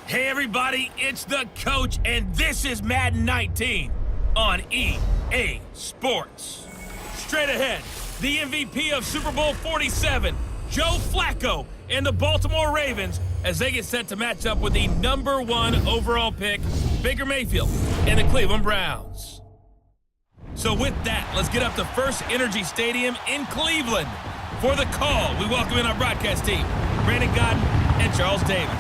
Hey everybody, it's the coach, and this is Madden 19 on EA Sports. Straight ahead, the MVP of Super Bowl 47, Joe Flacco, and the Baltimore Ravens as they get set to match up with the #1 overall pick, Baker Mayfield, and the Cleveland Browns. So with that, let's get up to First Energy Stadium in Cleveland. For the call, we welcome in our broadcast team, Brandon Godden and Charles Davis.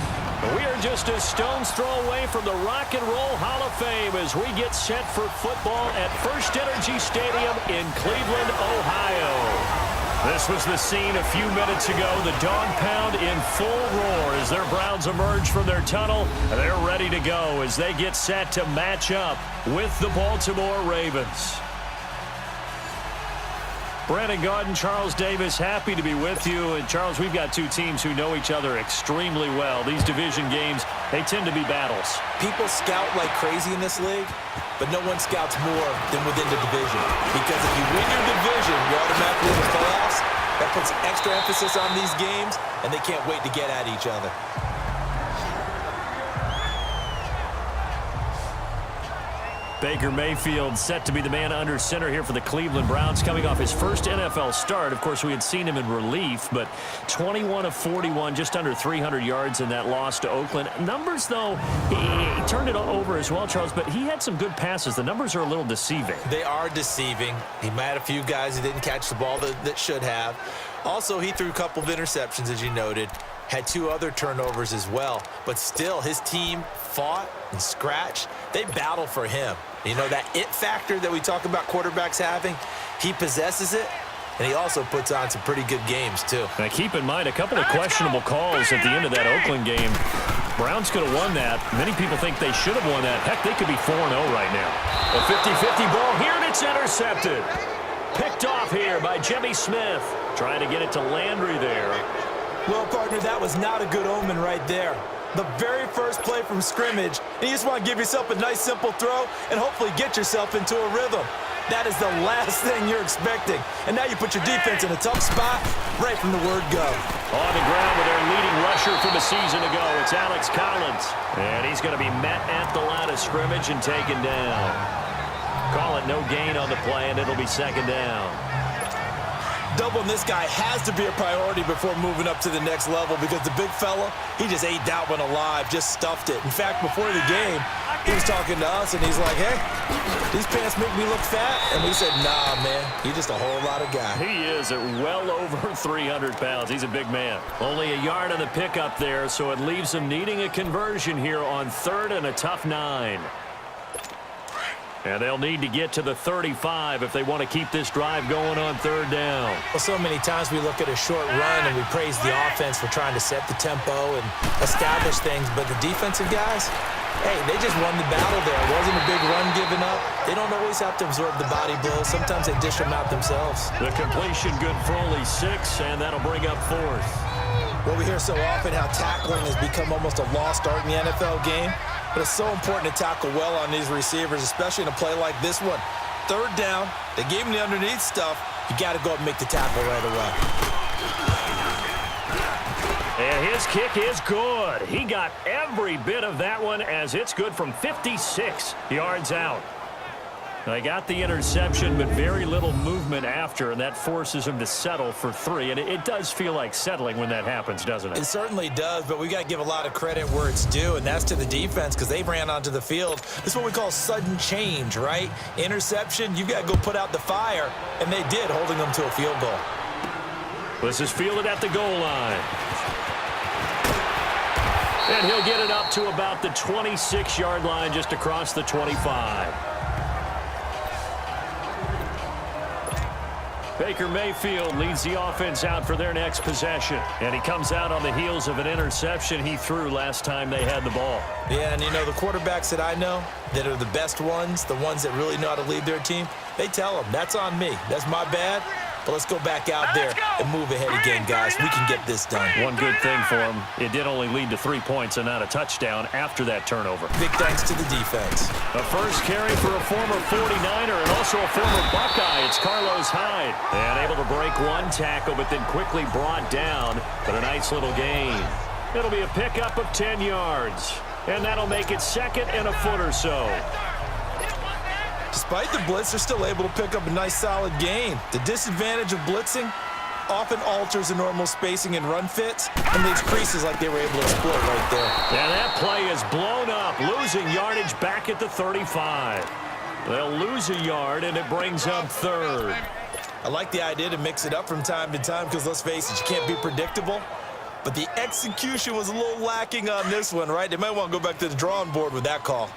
We are just a stone's throw away from the Rock and Roll Hall of Fame as we get set for football at First Energy Stadium in Cleveland, Ohio. This was the scene a few minutes ago. The dog pound in full roar as their Browns emerge from their tunnel. They're ready to go as they get set to match up with the Baltimore Ravens. Brandon Godden, Charles Davis, happy to be with you. And Charles, we've got two teams who know each other extremely well. These division games, they tend to be battles. People scout like crazy in this league, but no one scouts more than within the division. Because if you win your division, you're automatically in the playoffs. That puts extra emphasis on these games, and they can't wait to get at each other. Baker Mayfield set to be the man under center here for the Cleveland Browns, coming off his first NFL start. Of course, we had seen him in relief, but 21 of 41, just under 300 yards in that loss to Oakland. Numbers, though, he turned it over as well, Charles, but he had some good passes. The numbers are a little deceiving. They are deceiving. He might have a few guys who didn't catch the ball that should have. Also, he threw a couple of interceptions, as you noted. Had 2 other turnovers as well. But still, his team fought and scratched. They battled for him. You know, that it factor that we talk about quarterbacks having, he possesses it, and he also puts on some pretty good games, too. Now, keep in mind, a couple of questionable calls at the end of that Oakland game. Browns could have won that. Many people think they should have won that. Heck, they could be 4-0 right now. A 50-50 ball here, and it's intercepted. Picked off here by Jimmy Smith. Trying to get it to Landry there. Well, partner, that was not a good omen right there. The very first play from scrimmage, and you just want to give yourself a nice, simple throw and hopefully get yourself into a rhythm. That is the last thing you're expecting. And now you put your defense in a tough spot right from the word go. On the ground with their leading rusher from a season ago, it's Alex Collins. And he's going to be met at the line of scrimmage and taken down. Call it no gain on the play, and it'll be second down. Doubling this guy has to be a priority before moving up to the next level because the big fella, he just ate that one alive, just stuffed it. In fact, before the game, he was talking to us, and he's like, hey, these pants make me look fat. And we said, nah, man, you're just a whole lot of guy. He is at well over 300 pounds. He's a big man. Only a yard on the pickup there, so it leaves him needing a conversion here on 3rd and a tough 9. And they'll need to get to the 35 if they want to keep this drive going on 3rd down. Well, so many times we look at a short run and we praise the offense for trying to set the tempo and establish things, but the defensive guys, hey, they just won the battle there. It wasn't a big run given up. They don't always have to absorb the body blows. Sometimes they dish them out themselves. The completion good for only 6, and that'll bring up 4th. Well, we hear so often how tackling has become almost a lost art in the NFL game. But it's so important to tackle well on these receivers, especially in a play like this one. 3rd down, they gave him the underneath stuff. You got to go up and make the tackle right away. And his kick is good. He got every bit of that one as it's good from 56 yards out. They got the interception, but very little movement after, and that forces him to settle for 3. And it does feel like settling when that happens, doesn't it? It certainly does, but we got to give a lot of credit where it's due, and that's to the defense because they ran onto the field. This is what we call sudden change, right? Interception, you got to go put out the fire, and they did, holding them to a field goal. This is fielded at the goal line. And he'll get it up to about the 26-yard line just across the 25. Baker Mayfield leads the offense out for their next possession. And he comes out on the heels of an interception he threw last time they had the ball. Yeah, and you know, the quarterbacks that I know that are the best ones, the ones that really know how to lead their team, they tell them, that's on me. That's my bad. But let's go back out there and move ahead again, guys. We can get this done. One good thing for him, it did only lead to 3 points and not a touchdown after that turnover. Big thanks to the defense. The first carry for a former 49er and also a former Buckeye. It's Carlos Hyde. And able to break one tackle, but then quickly brought down. But a nice little gain. It'll be a pickup of 10 yards. And that'll make it 2nd and a foot or so. Despite the blitz, they're still able to pick up a nice solid gain. The disadvantage of blitzing often alters the normal spacing and run fits and leaves creases like they were able to exploit right there. And that play is blown up, losing yardage back at the 35. They'll lose a yard, and it brings up 3rd. I like the idea to mix it up from time to time because, let's face it, you can't be predictable. But the execution was a little lacking on this one, right? They might want to go back to the drawing board with that call.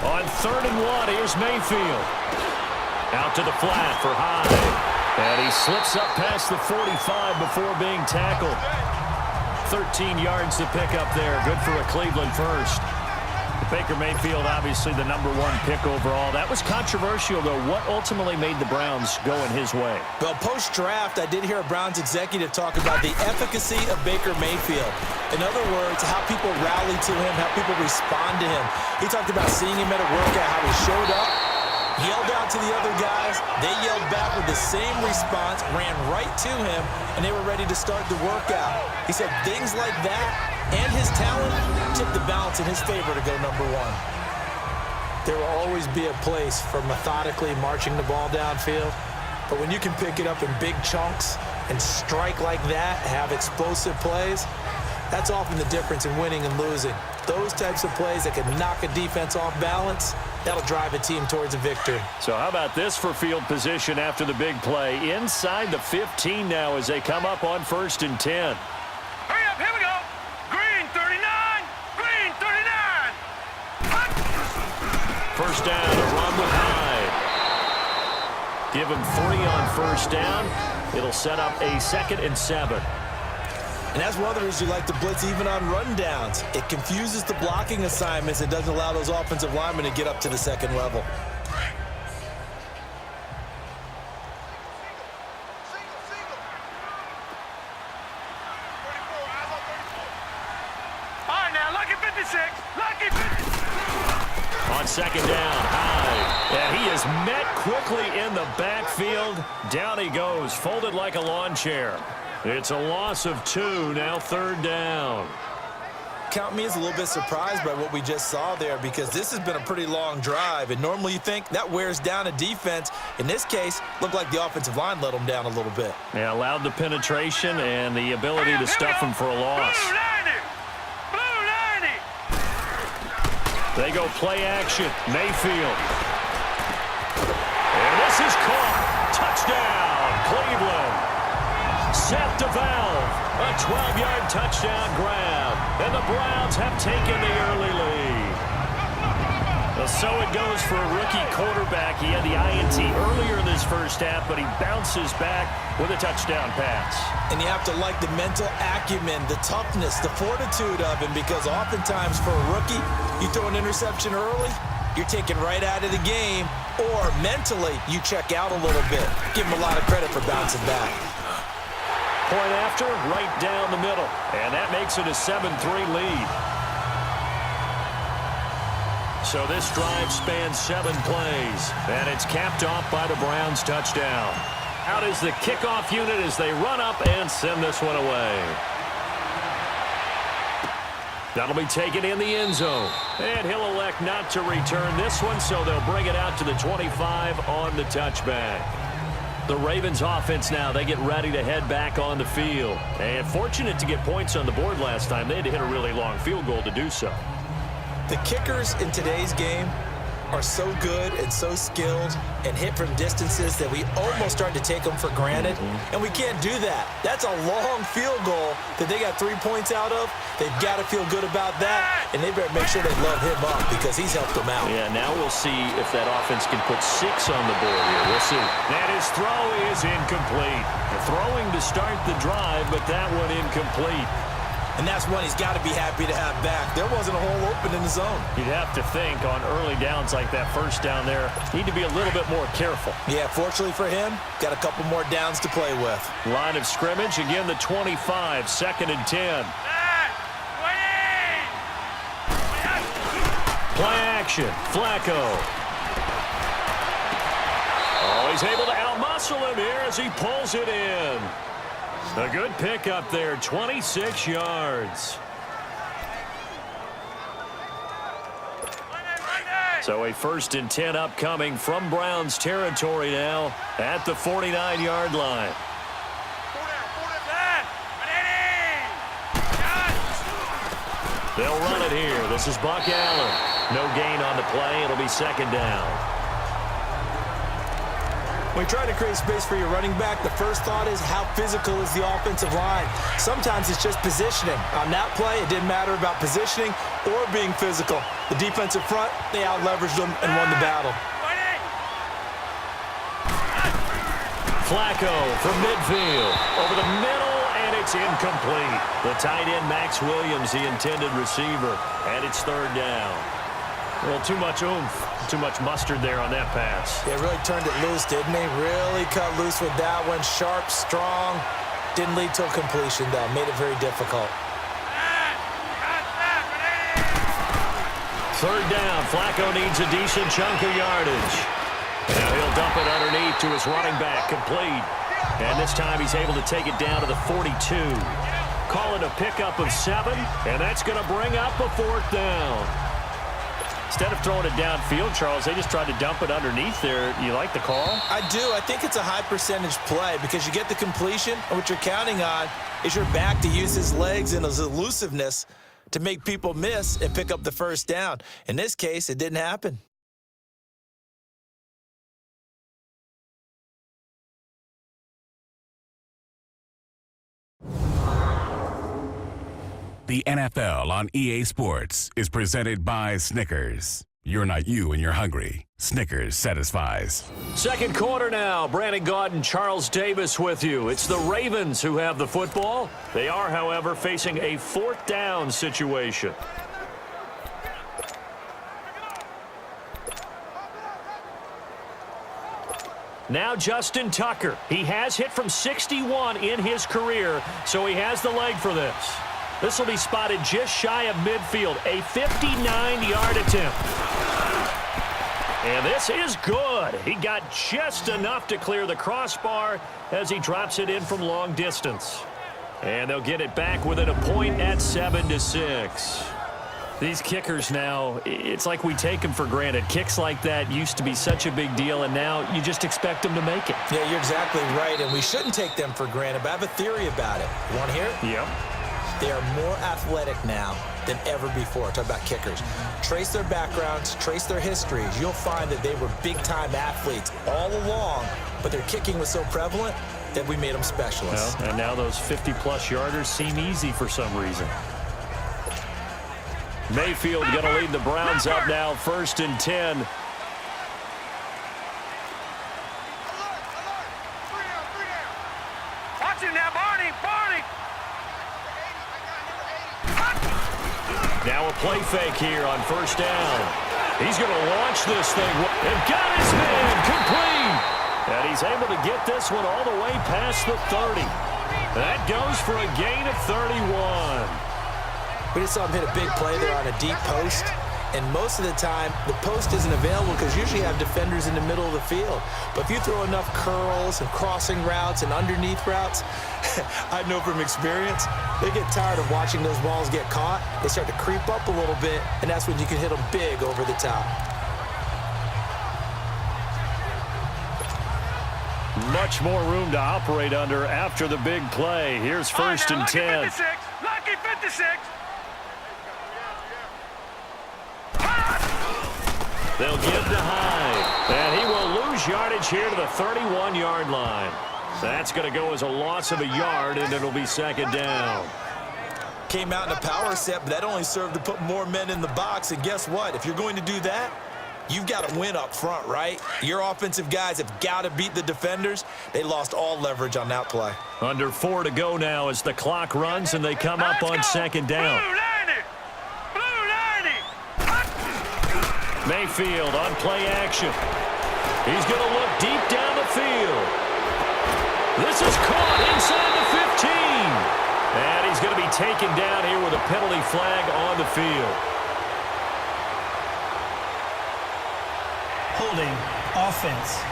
On 3rd and 1, here's Mayfield. Out to the flat for Hyde. And he slips up past the 45 before being tackled. 13 yards to pick up there. Good for a Cleveland first. Baker Mayfield, obviously the #1 pick overall. That was controversial, though. What ultimately made the Browns go in his way? Well, post-draft, I did hear a Browns executive talk about the efficacy of Baker Mayfield. In other words, how people rally to him, how people respond to him. He talked about seeing him at a workout, how he showed up, yelled out to the other guys. They yelled back with the same response, ran right to him, and they were ready to start the workout. He said things like that and his talent tipped the balance in his favor to go #1. There will always be a place for methodically marching the ball downfield, but when you can pick it up in big chunks and strike like that, have explosive plays, that's often the difference in winning and losing. Those types of plays that can knock a defense off balance, that'll drive a team towards a victory. So how about this for field position after the big play? Inside the 15 now as they come up on 1st and 10. Hurry up, here we go. Green 39, green 39. First down, a run with Hyde. Give him 3 on 1st down. It'll set up a 2nd and 7. And that's one of the reasons you like to blitz even on rundowns. It confuses the blocking assignments. It doesn't allow those offensive linemen to get up to the 2nd level. All right, now, lucky 56, lucky 56. On 2nd down, Hyde. And he is met quickly in the backfield. Down he goes, folded like a lawn chair. It's a loss of 2, now 3rd down. Count me as a little bit surprised by what we just saw there because this has been a pretty long drive, and normally you think that wears down a defense. In this case, looked like the offensive line let them down a little bit. Yeah, allowed the penetration and the ability to stuff him for a loss. Blue 90, blue 90. They go play action, Mayfield. And this is caught. Touchdown, Cleveland. Set to valve. A 12-yard touchdown grab. And the Browns have taken the early lead. Well, so it goes for a rookie quarterback. He had the INT earlier in this first half, but he bounces back with a touchdown pass. And you have to like the mental acumen, the toughness, the fortitude of him because oftentimes for a rookie, you throw an interception early, you're taken right out of the game, or mentally you check out a little bit. Give him a lot of credit for bouncing back. Point after, right down the middle. And that makes it a 7-3 lead. So this drive spans 7 plays. And it's capped off by the Browns' touchdown. Out is the kickoff unit as they run up and send this one away. That'll be taken in the end zone. And he'll elect not to return this one, so they'll bring it out to the 25 on the touchback. The Ravens offense now, they get ready to head back on the field. And fortunate to get points on the board last time. They had to hit a really long field goal to do so. The kickers in today's game are so good and so skilled and hit from distances that we almost start to take them for granted. And we can't do that. That's a long field goal that they got 3 points out of. They've got to feel good about that, and they better make sure they love him up because he's helped them out. Yeah, now we'll see if that offense can put 6 on the board here. We'll see. And his throw is incomplete. Throwing to start the drive, but that one incomplete. And that's one he's got to be happy to have back. There wasn't a hole open in the zone. You'd have to think on early downs like that first down there, need to be a little bit more careful. Yeah, fortunately for him, got a couple more downs to play with. Line of scrimmage, again the 25, 2nd and 10. Play action, Flacco. Oh, Oh, he's able to outmuscle him here as he pulls it in. A good pickup there, 26 yards. So a 1st and 10 upcoming from Browns territory now at the 49-yard line. They'll run it here. This is Buck Allen. No gain on the play. It'll be 2nd down. When you're trying to create space for your running back, the first thought is how physical is the offensive line. Sometimes it's just positioning. On that play, it didn't matter about positioning or being physical. The defensive front, they out-leveraged them and won the battle. Flacco from midfield. Over the middle, and it's incomplete. The tight end, Max Williams, the intended receiver, and it's 3rd down. Well, too much oomph, too much mustard there on that pass. They really turned it loose, didn't they? Really cut loose with that one. Sharp, strong. Didn't lead to a completion, though. Made it very difficult. 3rd down. Flacco needs a decent chunk of yardage. Now he'll dump it underneath to his running back, complete. And this time he's able to take it down to the 42. Call it a pickup of 7, and that's going to bring up a 4th down. Instead of throwing it downfield, Charles, they just tried to dump it underneath there. You like the call? I do. I think it's a high percentage play because you get the completion, and what you're counting on is your back to use his legs and his elusiveness to make people miss and pick up the 1st down. In this case, it didn't happen. The NFL on EA Sports is presented by Snickers. You're not you and you're hungry. Snickers satisfies. 2nd quarter now. Brandon Gaudin, Charles Davis with you. It's the Ravens who have the football. They are, however, facing a 4th down situation. Now Justin Tucker. He has hit from 61 in his career, so he has the leg for this. This will be spotted just shy of midfield, a 59-yard attempt. And this is good. He got just enough to clear the crossbar as he drops it in from long distance. And they'll get it back within a point at 7-6. These kickers now, it's like we take them for granted. Kicks like that used to be such a big deal, and now you just expect them to make it. Yeah, you're exactly right, and we shouldn't take them for granted, but I have a theory about it. You want to hear it? Yep. They are more athletic now than ever before. Talk about kickers. Trace their backgrounds, trace their histories. You'll find that they were big-time athletes all along, but their kicking was so prevalent that we made them specialists. Well, and now those 50-plus yarders seem easy for some reason. Mayfield going to lead the Browns up now, 1st and 10. Watch him now, Barney! Now a play fake here on 1st down. He's going to launch this thing. And got his man complete. And he's able to get this one all the way past the 30. That goes for a gain of 31. We just saw him hit a big play there on a deep post. And most of the time, the post isn't available because you usually have defenders in the middle of the field. But if you throw enough curls and crossing routes and underneath routes, I know from experience, they get tired of watching those balls get caught. They start to creep up a little bit, and that's when you can hit them big over the top. Much more room to operate under after the big play. Here's 1st and 10. Lucky 56. They'll give to Hyde. And he will lose yardage here to the 31-yard line. That's going to go as a loss of a yard, and it'll be 2nd down. Came out in a power set, but that only served to put more men in the box. And guess what? If you're going to do that, you've got to win up front, right? Your offensive guys have got to beat the defenders. They lost all leverage on that play. Under 4 to go now as the clock runs, and they come up on 2nd down. Mayfield on play action. He's going to look deep down the field. This is caught inside the 15. And he's going to be taken down here with a penalty flag on the field. Holding offense.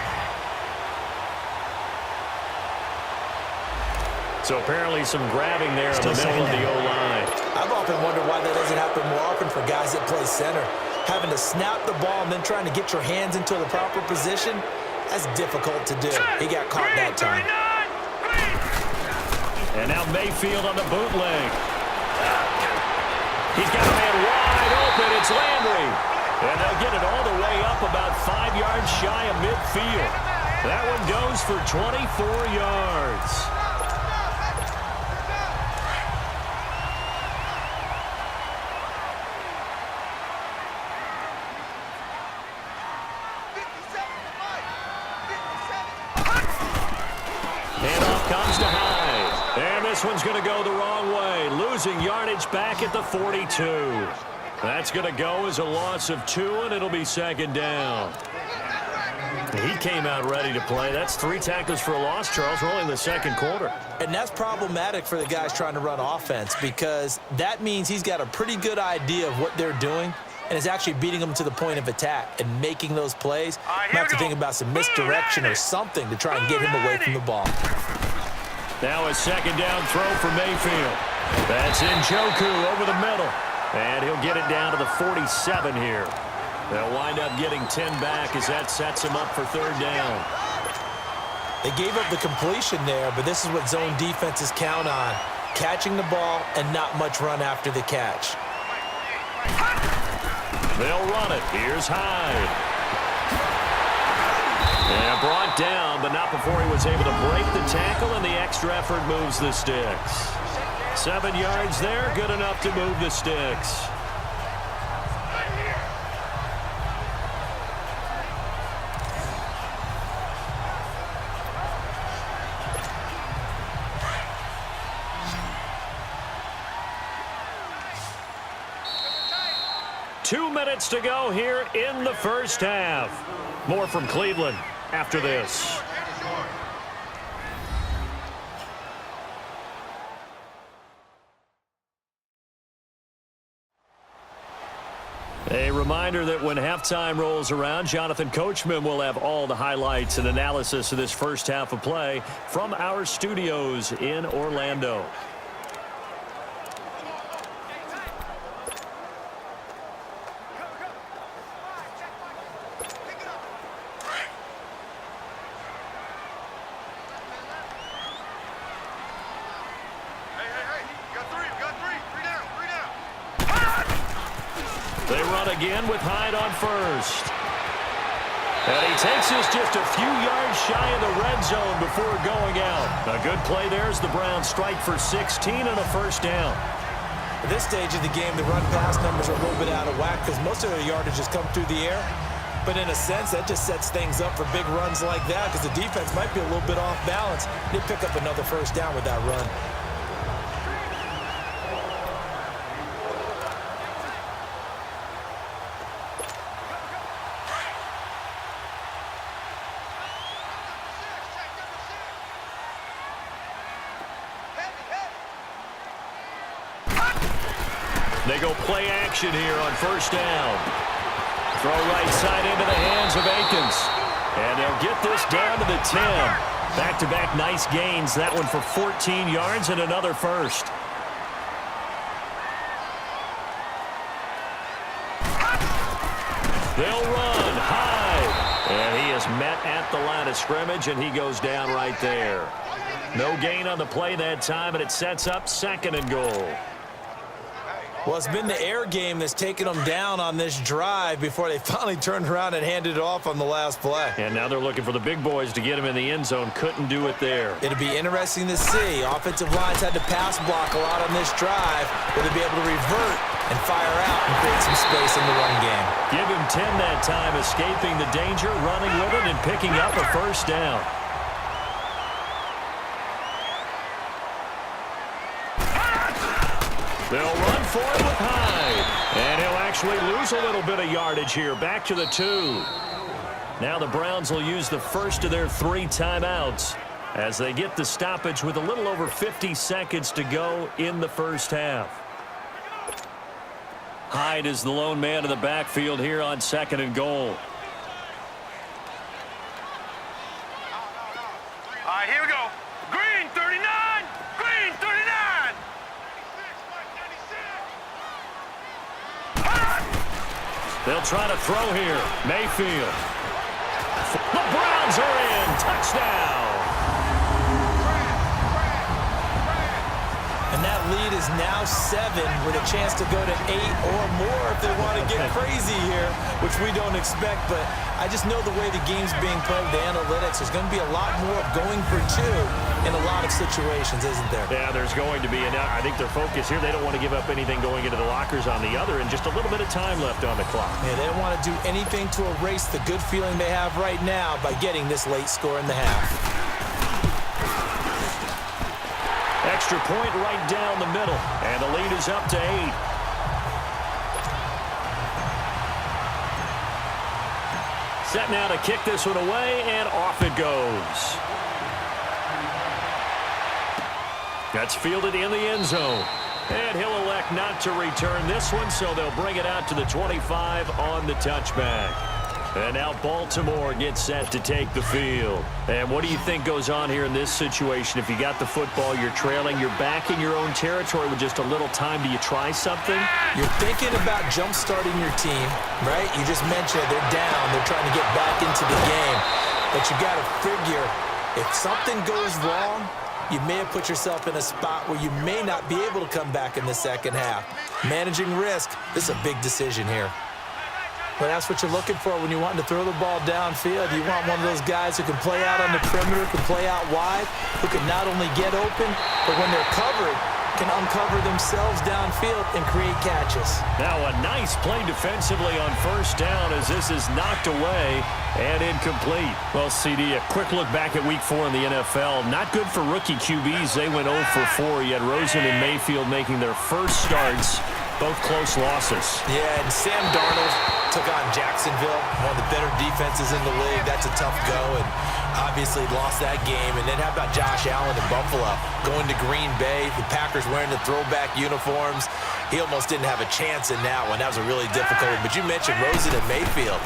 So apparently some grabbing there in the middle of the O-line. I've often wondered why that doesn't happen more often for guys that play center. Having to snap the ball and then trying to get your hands into the proper position, that's difficult to do. He got caught that time. And now Mayfield on the bootleg. He's got a man wide open. It's Landry. And they'll get it all the way up about 5 yards shy of midfield. That one goes for 24 yards. Comes to Hyde. And this one's going to go the wrong way. Losing yardage back at the 42. That's going to go as a loss of 2, and it'll be second down. He came out ready to play. That's 3 tackles for a loss, Charles. We're only in the second quarter. And that's problematic for the guys trying to run offense because that means he's got a pretty good idea of what they're doing and is actually beating them to the point of attack and making those plays. You have to think about some misdirection or something to try and get him away from the ball. Now a second down throw for Mayfield. That's Njoku over the middle. And he'll get it down to the 47 here. They'll wind up getting 10 back as that sets him up for third down. They gave up the completion there, but this is what zone defenses count on. Catching the ball and not much run after the catch. They'll run it. Here's Hyde. And brought down, but not before he was able to break the tackle, and the extra effort moves the sticks. 7 yards there, good enough to move the sticks. Two minutes to go here in the first half. More from Cleveland after this. A reminder that when halftime rolls around, Jonathan Coachman will have all the highlights and analysis of this first half of play from our studios in Orlando. They run again with Hyde on first. And he takes us just a few yards shy of the red zone before going out. A good play there as the Browns strike for 16 and a first down. At this stage of the game, the run-pass numbers are a little bit out of whack because most of their yardage has come through the air. But in a sense, that just sets things up for big runs like that because the defense might be a little bit off balance. They pick up another first down with that run. They go play action here on first down. Throw right side into the hands of Akins. And they'll get this down to the 10. Back-to-back nice gains. That one for 14 yards and another first. They'll run high. And he is met at the line of scrimmage, and he goes down right there. No gain on the play that time, and it sets up second and goal. Well, it's been the air game that's taken them down on this drive before they finally turned around and handed it off on the last play. And now they're looking for the big boys to get him in the end zone. Couldn't do it there. It'll be interesting to see. Offensive lines had to pass block a lot on this drive. Will they be able to revert and fire out and create some space in the run game? Give him 10 that time, escaping the danger, running with it, and picking up a first down. They'll run for it with Hyde. And he'll actually lose a little bit of yardage here. Back to the 2. Now the Browns will use the first of their 3 timeouts as they get the stoppage with a little over 50 seconds to go in the first half. Hyde is the lone man in the backfield here on second and goal. All right, here we go. Green, 39. Green. They'll try to throw here. Mayfield. The Browns are in. Touchdown. And that lead is now 7 with a chance to go to 8 or more if they want to get crazy here, which we don't expect. But I just know the way the game's being played, the analytics, there's going to be a lot more going for 2 in a lot of situations, isn't there? Yeah, there's going to be. And I think their focus here, they don't want to give up anything going into the lockers on the other, and just a little bit of time left on the clock. Yeah, they don't want to do anything to erase the good feeling they have right now by getting this late score in the half. Extra point right down the middle, and the lead is up to 8. Set now to kick this one away, and off it goes. That's fielded in the end zone. And he'll elect not to return this one, so they'll bring it out to the 25 on the touchback. And now Baltimore gets set to take the field. And what do you think goes on here in this situation? If you got the football, you're trailing, you're back in your own territory with just a little time. Do you try something? You're thinking about jump-starting your team, right? You just mentioned it. They're down. They're trying to get back into the game. But you got to figure, if something goes wrong, you may have put yourself in a spot where you may not be able to come back in the second half. Managing risk, this is a big decision here. But that's what you're looking for when you're wanting to throw the ball downfield. You want one of those guys who can play out on the perimeter, can play out wide, who can not only get open, but when they're covered, can uncover themselves downfield and create catches. Now a nice play defensively on first down as this is knocked away and incomplete. Well, CD, a quick look back at Week 4 in the NFL. Not good for rookie QBs. They went 0 for 4. You had Rosen and Mayfield making their first starts, both close losses. Yeah, and Sam Darnold took on Jacksonville, one of the better defenses in the league. That's a tough go, and obviously lost that game. And then how about Josh Allen in Buffalo? Going to Green Bay, the Packers wearing the throwback uniforms. He almost didn't have a chance in that one. That was a really difficult one. But you mentioned Rosen and Mayfield.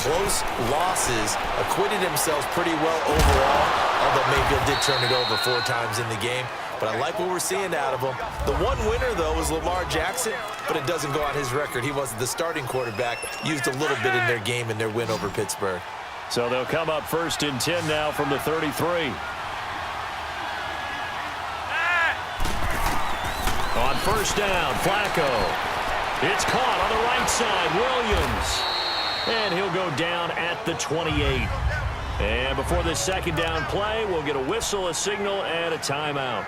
Close losses, acquitted themselves pretty well overall, although Mayfield did turn it over 4 times in the game. But I like what we're seeing out of him. The one winner, though, was Lamar Jackson, but it doesn't go on his record. He wasn't the starting quarterback, used a little bit in their game in their win over Pittsburgh. So they'll come up 1st and 10 now from the 33. On first down, Flacco. It's caught on the right side, Williams. And he'll go down at the 28. And before this second down play, we'll get a whistle, a signal, and a timeout.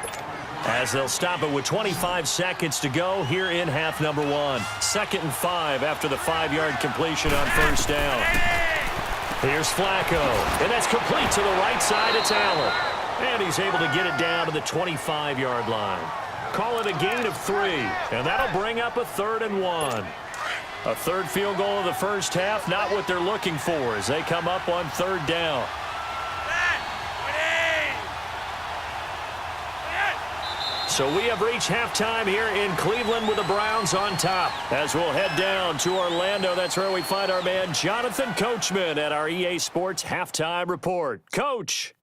As they'll stop it with 25 seconds to go here in half number 1. 2nd and 5 after the 5-yard completion on first down. Here's Flacco, and that's complete to the right side. It's Allen. And he's able to get it down to the 25-yard line. Call it a gain of 3, and that'll bring up a 3rd and 1. A third field goal of the first half, not what they're looking for as they come up on 3rd down. So we have reached halftime here in Cleveland with the Browns on top. As we'll head down to Orlando, that's where we find our man Jonathan Coachman at our EA Sports Halftime Report. Coach.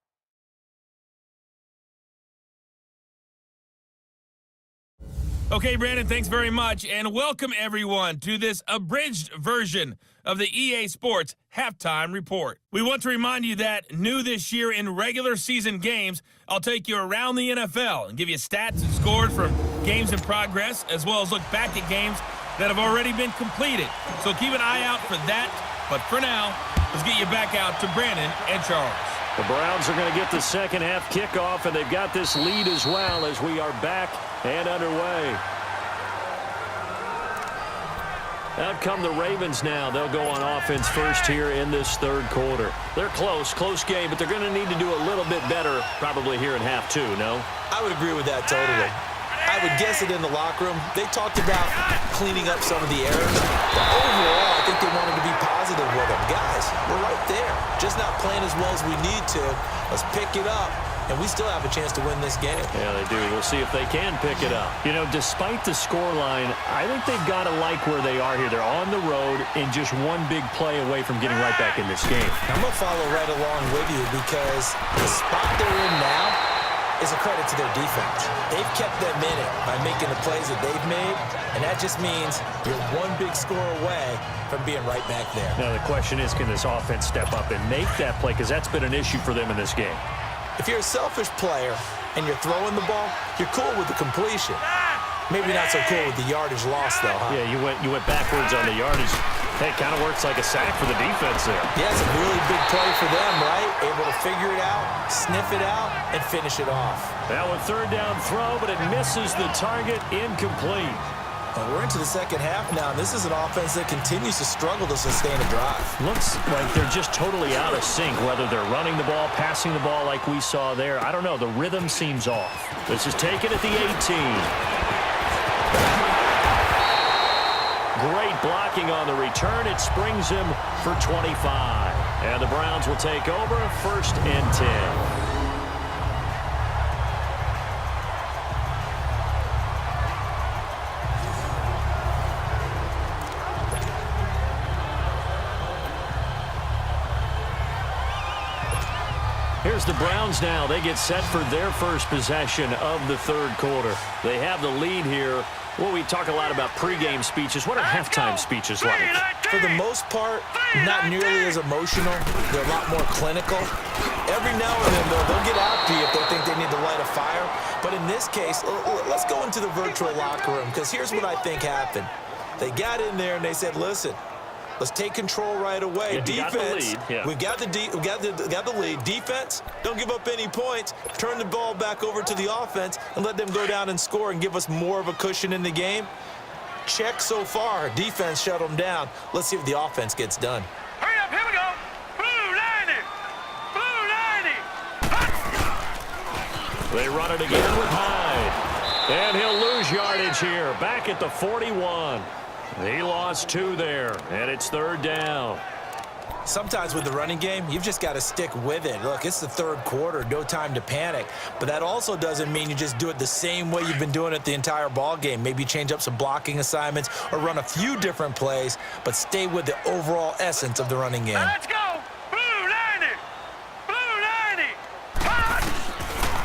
Okay, Brandon, thanks very much, and welcome everyone to this abridged version of the EA Sports Halftime Report. We want to remind you that new this year in regular season games, I'll take you around the NFL and give you stats and scores from games in progress, as well as look back at games that have already been completed. So keep an eye out for that, but for now, let's get you back out to Brandon and Charles. The Browns are going to get the second half kickoff, and they've got this lead as well as we are back and underway. Out come the Ravens now. They'll go on offense first here in this 3rd quarter. They're close game, but they're going to need to do a little bit better probably here in half 2, no? I would agree with that totally. I would guess it in the locker room. They talked about cleaning up some of the errors. But overall, I think they wanted to be positive with them. Guys, we're right there. Just not playing as well as we need to. Let's pick it up. And we still have a chance to win this game. Yeah, they do. We'll see if they can pick it up. You know, despite the scoreline, I think they've got to like where they are here. They're on the road and just one big play away from getting right back in this game. I'm going to follow right along with you because the spot they're in now, is a credit to their defense. They've kept them in it by making the plays that they've made, and that just means you're one big score away from being right back there. Now, the question is, can this offense step up and make that play? Because that's been an issue for them in this game. If you're a selfish player and you're throwing the ball, you're cool with the completion. Maybe not so cool with the yardage loss, though, huh? Yeah, you went backwards on the yardage. Hey, it kind of works like a sack for the defense there. Yeah, it's a really big play for them, right? Able to figure it out, sniff it out, and finish it off. Now a third down throw, but it misses the target, incomplete. Well, we're into the second half now, and this is an offense that continues to struggle to sustain a drive. Looks like they're just totally out of sync, whether they're running the ball, passing the ball like we saw there. I don't know. The rhythm seems off. This is taken at the 18. Great blocking on the return. It springs him for 25. And the Browns will take over, 1st and 10. Here's the Browns now. They get set for their first possession of the third quarter. They have the lead here. Well, we talk a lot about pregame speeches. What are halftime speeches like? For the most part, not nearly as emotional. They're a lot more clinical. Every now and then, though, they'll get out to you if they think they need to light a fire. But in this case, let's go into the virtual locker room, because here's what I think happened. They got in there and they said, listen, let's take control right away. Yeah, Defense, we got the lead. Defense, don't give up any points. Turn the ball back over to the offense and let them go down and score and give us more of a cushion in the game. Check so far. Defense shut them down. Let's see if the offense gets done. Hurry up, here we go. Blue 90. Blue 90. They run it again with Hyde. And he'll lose yardage here. Back at the 41. He lost 2 there, and it's 3rd down. Sometimes with the running game, you've just got to stick with it. Look, it's the third quarter, no time to panic. But that also doesn't mean you just do it the same way you've been doing it the entire ball game. Maybe change up some blocking assignments or run a few different plays, but stay with the overall essence of the running game. Let's go. Blue 90. Blue 90. Hot.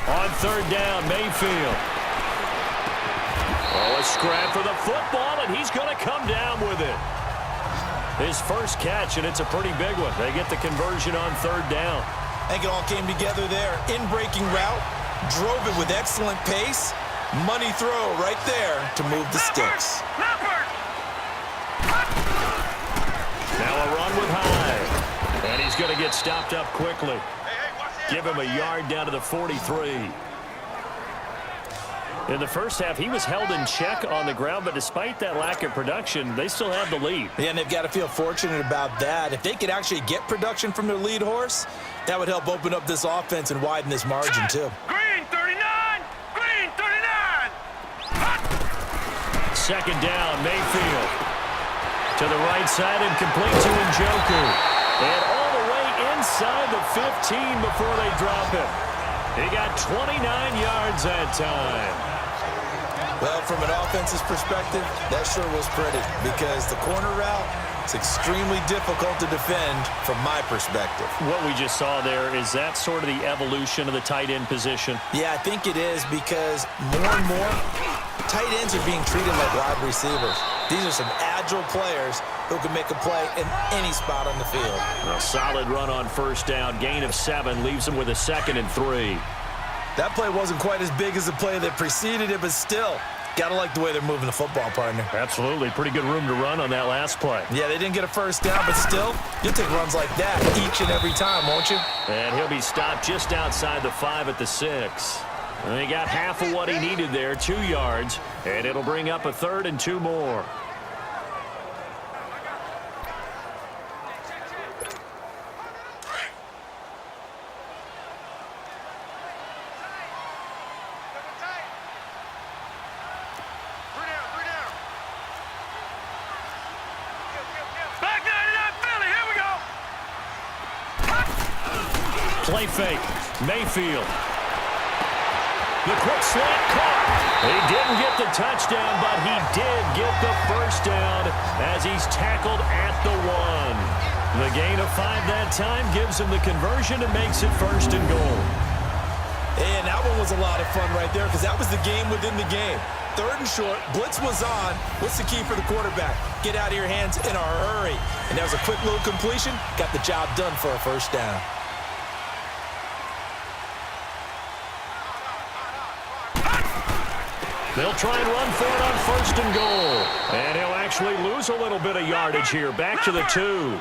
On 3rd down, Mayfield. Oh, a scrap for the football, and he's going to come down with it. His first catch, and it's a pretty big one. They get the conversion on 3rd down. I think it all came together there. In-breaking route, drove it with excellent pace. Money throw right there to move the sticks. Now a run with Hyde. And he's going to get stopped up quickly. Give him a yard down to the 43. In the first half, he was held in check on the ground, but despite that lack of production, they still have the lead. Yeah, and they've got to feel fortunate about that. If they could actually get production from their lead horse, that would help open up this offense and widen this margin, too. Green 39. Green 39. Hot. 2nd down, Mayfield. To the right side and complete to Njoku. And all the way inside the 15 before they drop it. He got 29 yards that time. Well, from an offense's perspective, that sure was pretty, because the corner route is extremely difficult to defend from my perspective. What we just saw there, is that sort of the evolution of the tight end position? Yeah, I think it is, because more and more, tight ends are being treated like wide receivers. These are some agile players who can make a play in any spot on the field. A solid run on 1st down, gain of 7, leaves them with a 2nd and 3. That play wasn't quite as big as the play that preceded it, but still, gotta like the way they're moving the football, partner. Absolutely. Pretty good room to run on that last play. Yeah, they didn't get a 1st down, but still, you'll take runs like that each and every time, won't you? And he'll be stopped just outside the 5 at the 6. And he got half of what he needed there, 2 yards, and it'll bring up a 3rd and 2 more. Play fake. Mayfield. The quick slant caught. He didn't get the touchdown, but he did get the 1st down as he's tackled at the 1. The gain of 5 that time gives him the conversion and makes it 1st and goal. And that one was a lot of fun right there because that was the game within the game. 3rd and short, blitz was on. What's the key for the quarterback? Get out of your hands in a hurry. And that was a quick little completion. Got the job done for a first down. They'll try and run for it on 1st and goal. And he'll actually lose a little bit of yardage here. Back to the 2.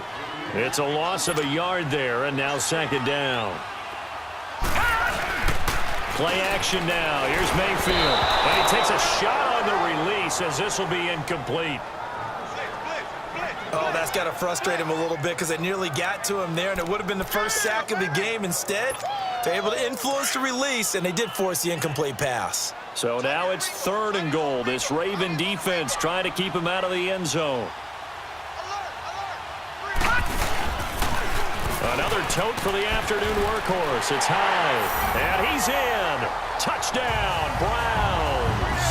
It's a loss of a yard there, and now 2nd down. Play action now. Here's Mayfield. And he takes a shot on the release as this will be incomplete. Oh, that's got to frustrate him a little bit because it nearly got to him there, and it would have been the first sack of the game. Instead, they're able to influence the release, and they did force the incomplete pass. So now it's 3rd and goal. This Raven defense trying to keep him out of the end zone. Another tote for the afternoon workhorse. It's high, and he's in. Touchdown, Browns.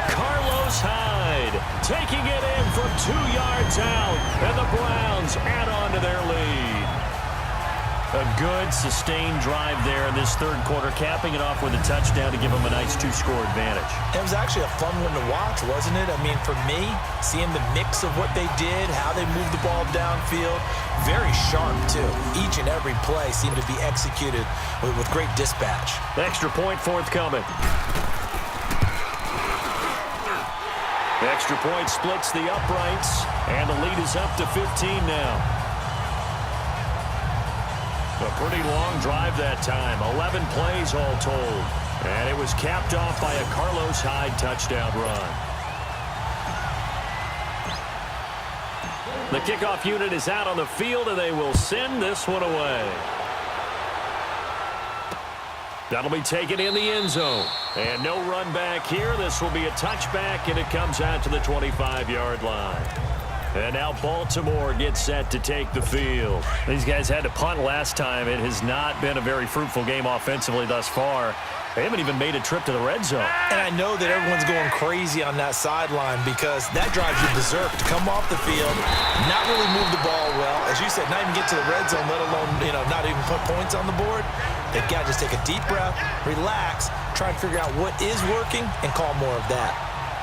Carlos Hyde taking it in from 2 yards out, and the Browns add on to their lead. A good, sustained drive there in this 3rd quarter, capping it off with a touchdown to give them a nice 2-score advantage. It was actually a fun one to watch, wasn't it? I mean, for me, seeing the mix of what they did, how they moved the ball downfield, very sharp, too. Each and every play seemed to be executed with great dispatch. Extra point forthcoming. Extra point splits the uprights, and the lead is up to 15 now. A pretty long drive that time, 11 plays all told. And it was capped off by a Carlos Hyde touchdown run. The kickoff unit is out on the field, and they will send this one away. That'll be taken in the end zone. And no run back here. This will be a touchback, and it comes out to the 25-yard line. And now Baltimore gets set to take the field. These guys had to punt last time. It has not been a very fruitful game offensively thus far. They haven't even made a trip to the red zone. And I know that everyone's going crazy on that sideline because that drives you berserk to come off the field, not really move the ball well. As you said, not even get to the red zone, let alone, not even put points on the board. They've got to just take a deep breath, relax, try and figure out what is working, and call more of that.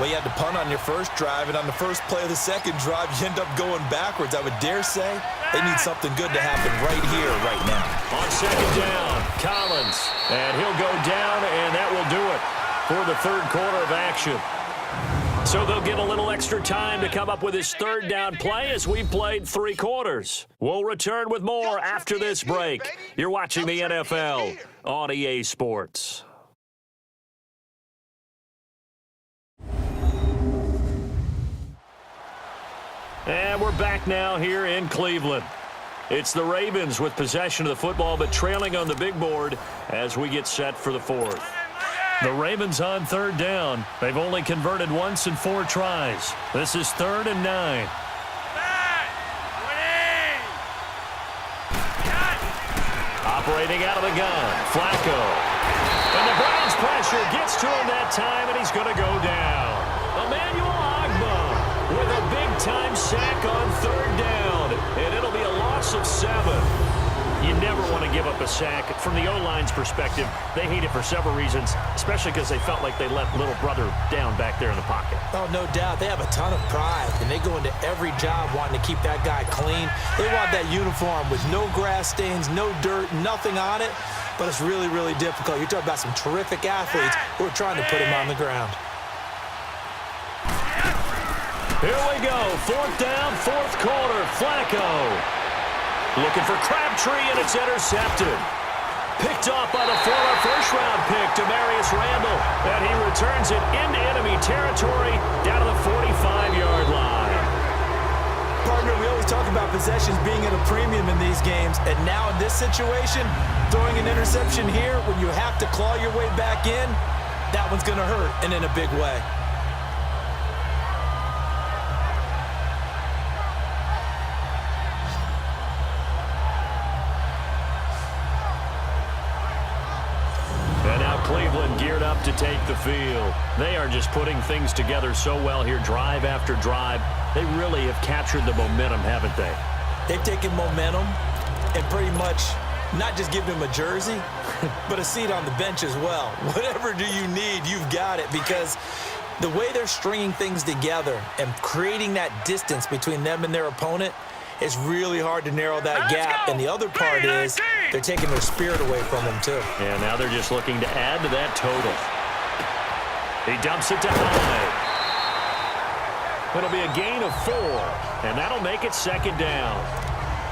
Well, you had to punt on your first drive, and on the first play of the second drive, you end up going backwards. I would dare say they need something good to happen right here, right now. On 2nd down, Collins, and he'll go down, and that will do it for the 3rd quarter of action. So they'll get a little extra time to come up with his 3rd down play as we've played 3 quarters. We'll return with more after this break. You're watching the NFL on EA Sports. And we're back now here in Cleveland. It's the Ravens with possession of the football, but trailing on the big board as we get set for the 4th. The Ravens on 3rd down. They've only converted once in 4 tries. This is 3rd and 9. Operating out of the gun, Flacco. And the Browns pressure gets to him that time, and he's going to go down. Emmanuel Ogbah with a big-time sack on 3rd down, and it'll be a loss of 7. You never want to give up a sack. From the O-line's perspective, they hate it for several reasons, especially because they felt like they let little brother down back there in the pocket. Oh, no doubt. They have a ton of pride, and they go into every job wanting to keep that guy clean. They want that uniform with no grass stains, no dirt, nothing on it, but it's really, really difficult. You're talking about some terrific athletes who are trying to put him on the ground. Here we go. 4th down, 4th quarter. Flacco looking for Crabtree, and it's intercepted. Picked off by the former first-round pick, Demarius Randall, and he returns it into enemy territory down to the 45-yard line. Partner, we always talk about possessions being at a premium in these games, and now in this situation, throwing an interception here when you have to claw your way back in, that one's going to hurt, and in a big way. Cleveland geared up to take the field. They are just putting things together so well here, drive after drive. They really have captured the momentum, haven't they? They've taken momentum and pretty much not just giving him a jersey, but a seat on the bench as well. Whatever do you need, you've got it, because the way they're stringing things together and creating that distance between them and their opponent, it's really hard to narrow that gap. And the other part is they're taking their spirit away from them, too. And now they're just looking to add to that total. He dumps it to high. It'll be a gain of 4, and that'll make it second down.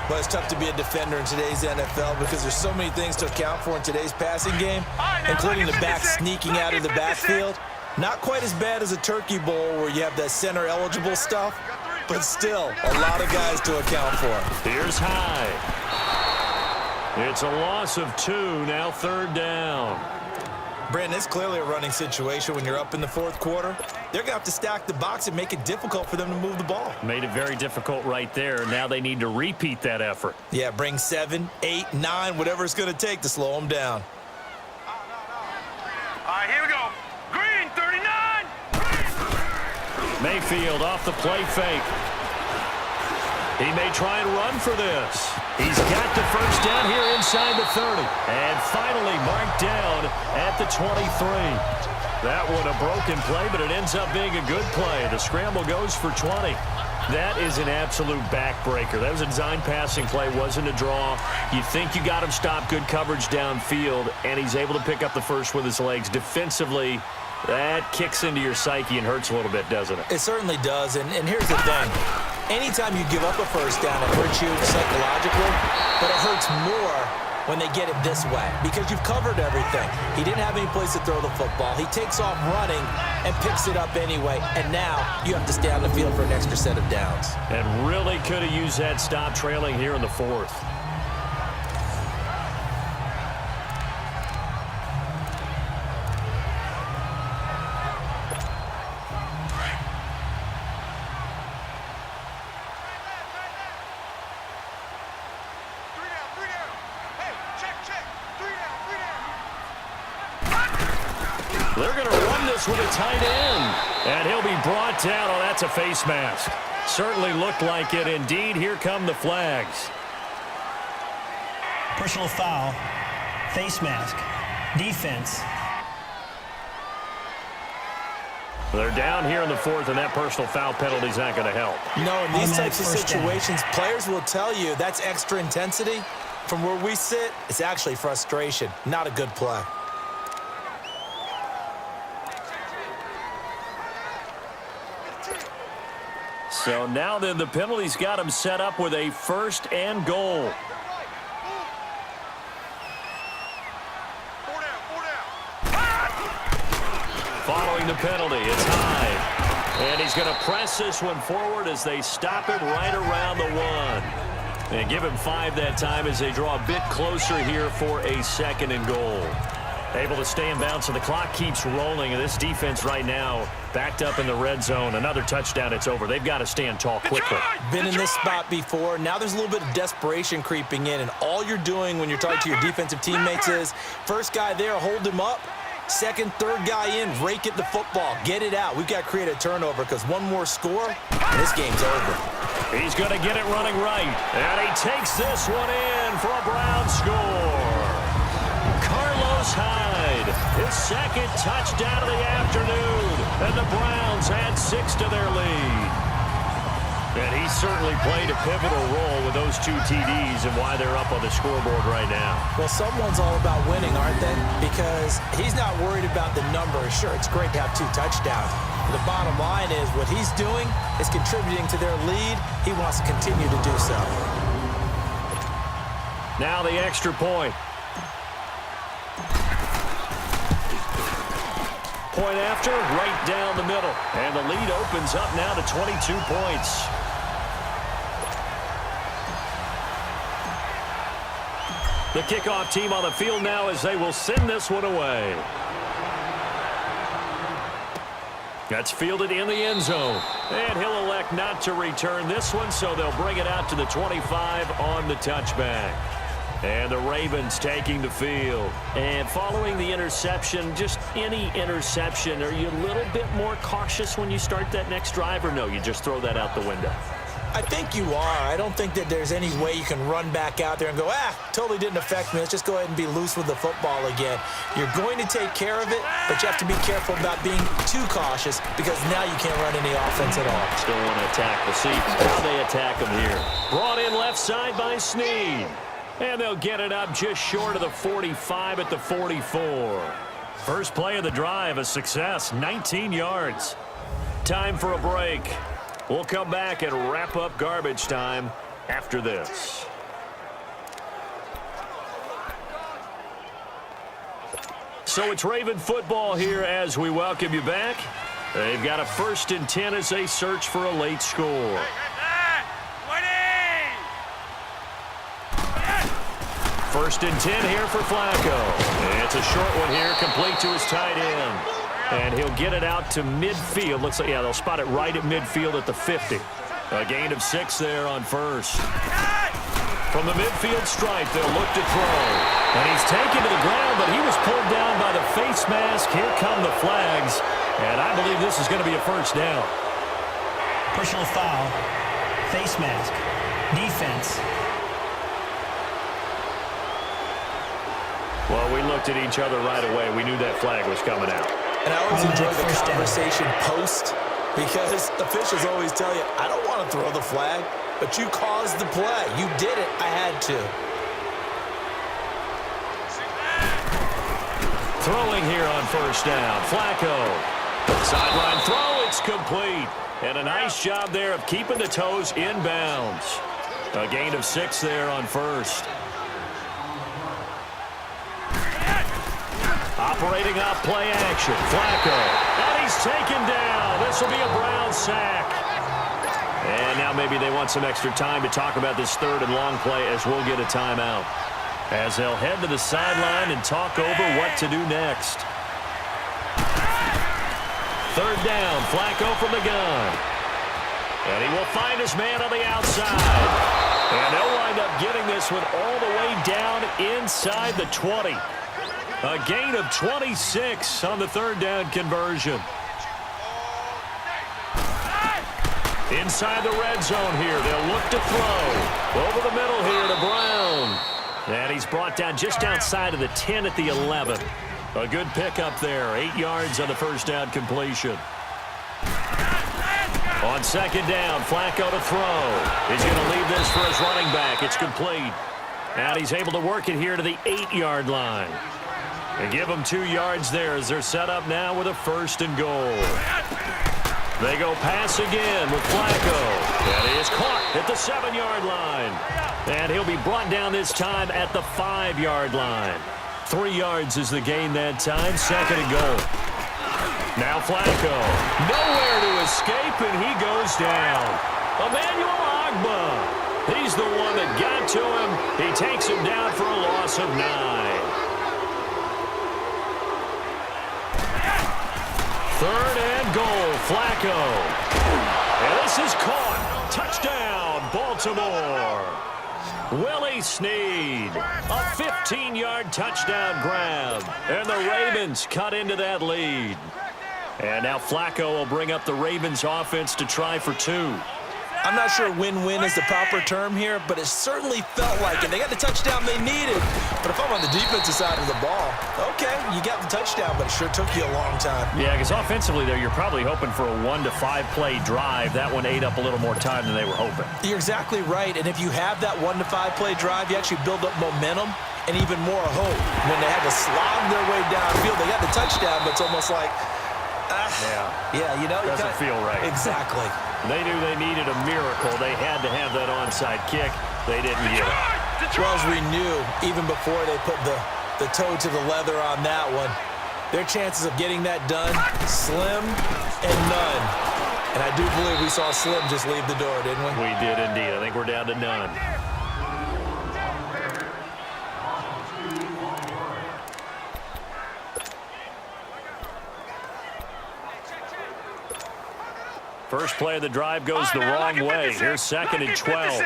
But it's tough to be a defender in today's NFL because there's so many things to account for in today's passing game, including the back sneaking out of the backfield. Not quite as bad as a turkey bowl where you have that center-eligible stuff, but still a lot of guys to account for. Here's High. It's a loss of 2, now third down. Brandon, it's clearly a running situation when you're up in the fourth quarter. They're going to have to stack the box and make it difficult for them to move the ball. Made it very difficult right there. Now they need to repeat that effort. Yeah, bring 7, 8, 9, whatever it's going to take to slow them down. All right, here we go. Green 39. Mayfield off the play fake. He may try and run for this. He's got the first down here inside the 30. And finally marked down at the 23. That one a broken play, but it ends up being a good play. The scramble goes for 20. That is an absolute backbreaker. That was a design passing play, wasn't a draw. You think you got him stopped, good coverage downfield, and he's able to pick up the first with his legs. Defensively, that kicks into your psyche and hurts a little bit, doesn't it? It certainly does, and here's the thing. Anytime you give up a first down, it hurts you psychologically, but it hurts more when they get it this way because you've covered everything. He didn't have any place to throw the football. He takes off running and picks it up anyway, and now you have to stay on the field for an extra set of downs. And really could have used that stop trailing here in the fourth. They're going to run this with a tight end. And he'll be brought down. Oh, that's a face mask. Certainly looked like it. Indeed, here come the flags. Personal foul, face mask, defense. They're down here in the fourth, and that personal foul penalty is not going to help. No, in these types of situations, players will tell you that's extra intensity. From where we sit, it's actually frustration, not a good play. So now then the penalty's got him set up with a first and goal. Following the penalty, it's High. And he's going to press this one forward as they stop it right around the 1. And give him 5 that time as they draw a bit closer here for a second and goal. Able to stay in bounds, so the clock keeps rolling. And this defense right now backed up in the red zone. Another touchdown, it's over. They've got to stand tall quickly. Been in this spot before. Now there's a little bit of desperation creeping in. And all you're doing when you're talking to your defensive teammates is, first guy there, hold him up. Second, third guy in, rake at the football. Get it out. We've got to create a turnover because one more score, and this game's over. He's going to get it running right. And he takes this one in for a Brown score. Carlos Hyde, his second touchdown of the afternoon. And the Browns add 6 to their lead. And he certainly played a pivotal role with those 2 TDs and why they're up on the scoreboard right now. Well, someone's all about winning, aren't they? Because he's not worried about the number. Sure, it's great to have 2 touchdowns. The bottom line is what he's doing is contributing to their lead. He wants to continue to do so. Now the extra point. Point after, right down the middle. And the lead opens up now to 22 points. The kickoff team on the field now as they will send this one away. That's fielded in the end zone. And he'll elect not to return this one, so they'll bring it out to the 25 on the touchback. And the Ravens taking the field. And following the interception, just any interception, are you a little bit more cautious when you start that next drive, or no, you just throw that out the window? I think you are. I don't think that there's any way you can run back out there and go, totally didn't affect me. Let's just go ahead and be loose with the football again. You're going to take care of it, but you have to be careful about being too cautious because now you can't run any offense at all. Still want to attack. We'll see how they attack him here. Brought in left side by Snead. And they'll get it up just short of the 45 at the 44. First play of the drive, a success, 19 yards. Time for a break. We'll come back and wrap up garbage time after this. So it's Raven football here as we welcome you back. They've got a 1st and 10 as they search for a late score. First and 10 here for Flacco. It's a short one here, complete to his tight end. And he'll get it out to midfield. Looks like, yeah, they'll spot it right at midfield at the 50. A gain of 6 there on first. From the midfield stripe, they'll look to throw. And he's taken to the ground, but he was pulled down by the face mask. Here come the flags. And I believe this is going to be a first down. Personal foul. Face mask. Defense. Well, we looked at each other right away. We knew that flag was coming out. And I always enjoy the conversation post because officials always tell you, I don't want to throw the flag, but you caused the play. You did it. I had to. Throwing here on first down. Flacco. Sideline throw. It's complete. And a nice job there of keeping the toes in bounds. A gain of 6 there on first. Operating off play action. Flacco. And he's taken down. This will be a Brown sack. And now maybe they want some extra time to talk about this 3rd and long play as we'll get a timeout. As they'll head to the sideline and talk over what to do next. 3rd down. Flacco from the gun. And he will find his man on the outside. And they'll wind up getting this one all the way down inside the 20. A gain of 26 on the 3rd down conversion. Inside the red zone here. They'll look to throw. Over the middle here to Brown. And he's brought down just outside of the 10 at the 11. A good pickup there. 8 yards on the 1st down completion. On 2nd down, Flacco to throw. He's going to leave this for his running back. It's complete. And he's able to work it here to the 8-yard line. They give them 2 yards there as they're set up now with a 1st and goal. They go pass again with Flacco. And he is caught at the 7-yard line. And he'll be brought down this time at the 5-yard line. 3 yards is the gain that time. 2nd and goal. Now Flacco. Nowhere to escape, and he goes down. Emmanuel Agba. He's the one that got to him. He takes him down for a loss of 9. 3rd and goal, Flacco. And this is caught. Touchdown, Baltimore. Willie Snead. A 15-yard touchdown grab. And the Ravens cut into that lead. And now Flacco will bring up the Ravens offense to try for 2. I'm not sure win-win is the proper term here, but it certainly felt like it. They got the touchdown they needed. But if I'm on the defensive side of the ball, okay, you got the touchdown, but it sure took you a long time. Yeah, because offensively, though, you're probably hoping for a 1 to 5 play drive. That one ate up a little more time than they were hoping. You're exactly right. And if you have that 1 to 5 play drive, you actually build up momentum and even more hope. When they had to slog their way downfield, they got the touchdown, but it's almost like, yeah, you know. Doesn't feel right. Exactly. They knew they needed a miracle. They had to have that onside kick. They didn't get it. Well, as we knew, even before they put the toe to the leather on that one, their chances of getting that done, slim and none. And I do believe we saw Slim just leave the door, didn't we? We did indeed. I think we're down to none. First play of the drive goes the wrong way. Here's 2nd and 12.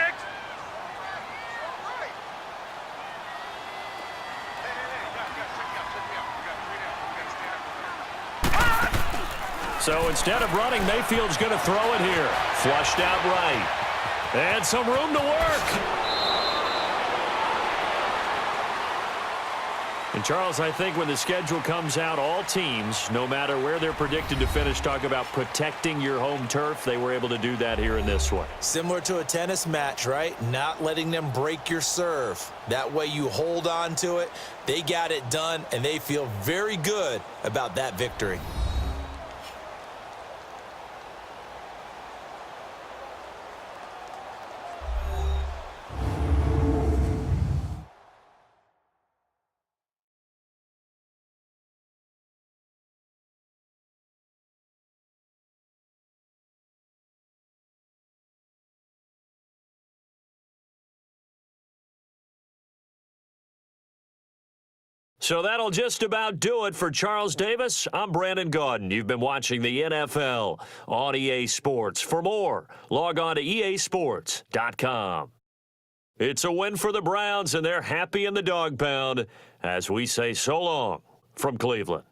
So instead of running, Mayfield's going to throw it here. Flushed out right. And some room to work. And, Charles, I think when the schedule comes out, all teams, no matter where they're predicted to finish, talk about protecting your home turf. They were able to do that here in this one. Similar to a tennis match, right? Not letting them break your serve. That way you hold on to it. They got it done, and they feel very good about that victory. So that'll just about do it for Charles Davis. I'm Brandon Gaudin. You've been watching the NFL on EA Sports. For more, log on to easports.com. It's a win for the Browns, and they're happy in the dog pound as we say so long from Cleveland.